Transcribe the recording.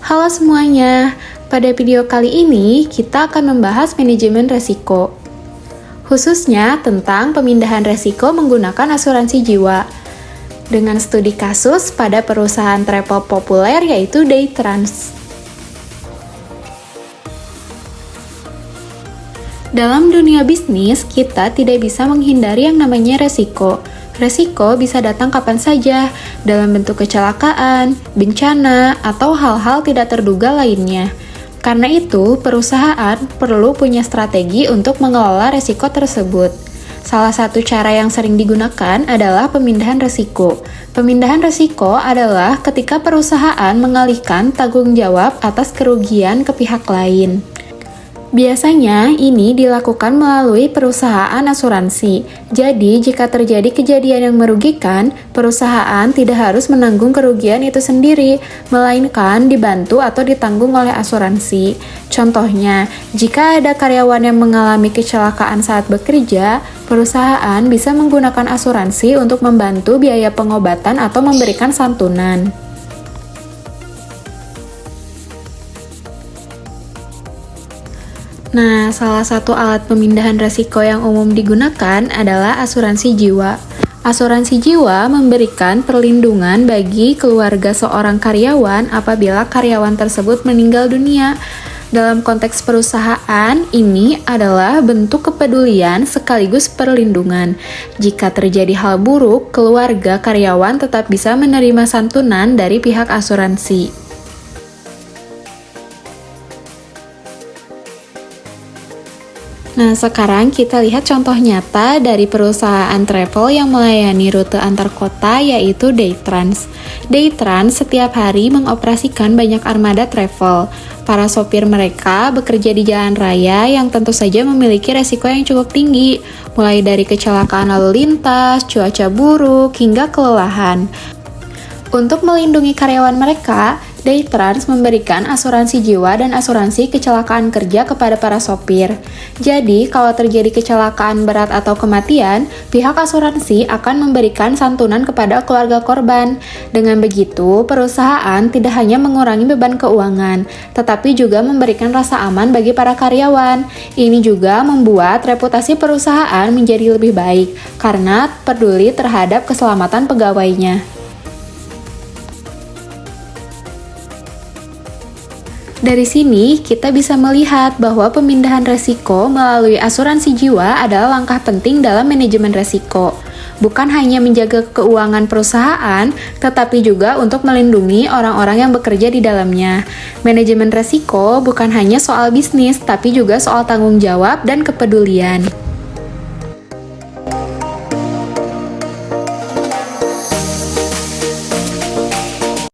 Halo semuanya, pada video kali ini kita akan membahas manajemen resiko. Khususnya tentang pemindahan resiko menggunakan asuransi jiwa. Dengan studi kasus pada perusahaan travel populer yaitu Daytrans. Dalam dunia bisnis, kita tidak bisa menghindari yang namanya resiko. Resiko bisa datang kapan saja, dalam bentuk kecelakaan, bencana, atau hal-hal tidak terduga lainnya. Karena itu, perusahaan perlu punya strategi untuk mengelola resiko tersebut. Salah satu cara yang sering digunakan adalah pemindahan resiko. Pemindahan resiko adalah ketika perusahaan mengalihkan tanggung jawab atas kerugian ke pihak lain. Biasanya, ini dilakukan melalui perusahaan asuransi. Jadi, jika terjadi kejadian yang merugikan, perusahaan tidak harus menanggung kerugian itu sendiri, melainkan dibantu atau ditanggung oleh asuransi. Contohnya, jika ada karyawan yang mengalami kecelakaan saat bekerja, perusahaan bisa menggunakan asuransi untuk membantu biaya pengobatan atau memberikan santunan. Nah, salah satu alat pemindahan resiko yang umum digunakan adalah asuransi jiwa. Asuransi jiwa memberikan perlindungan bagi keluarga seorang karyawan apabila karyawan tersebut meninggal dunia. Dalam konteks perusahaan, ini adalah bentuk kepedulian sekaligus perlindungan. Jika terjadi hal buruk, keluarga karyawan tetap bisa menerima santunan dari pihak asuransi. Nah, sekarang kita lihat contoh nyata dari perusahaan travel yang melayani rute antar kota yaitu Daytrans. Daytrans setiap hari mengoperasikan banyak armada travel. Para sopir mereka bekerja di jalan raya yang tentu saja memiliki resiko yang cukup tinggi, mulai dari kecelakaan lalu lintas, cuaca buruk, hingga kelelahan. Untuk melindungi karyawan mereka, Daytrans memberikan asuransi jiwa dan asuransi kecelakaan kerja kepada para sopir. Jadi, kalau terjadi kecelakaan berat atau kematian, pihak asuransi akan memberikan santunan kepada keluarga korban. Dengan begitu, perusahaan tidak hanya mengurangi beban keuangan, tetapi juga memberikan rasa aman bagi para karyawan. Ini juga membuat reputasi perusahaan menjadi lebih baik, karena peduli terhadap keselamatan pegawainya. Dari sini, kita bisa melihat bahwa pemindahan resiko melalui asuransi jiwa adalah langkah penting dalam manajemen resiko. Bukan hanya menjaga keuangan perusahaan, tetapi juga untuk melindungi orang-orang yang bekerja di dalamnya. Manajemen resiko bukan hanya soal bisnis, tapi juga soal tanggung jawab dan kepedulian.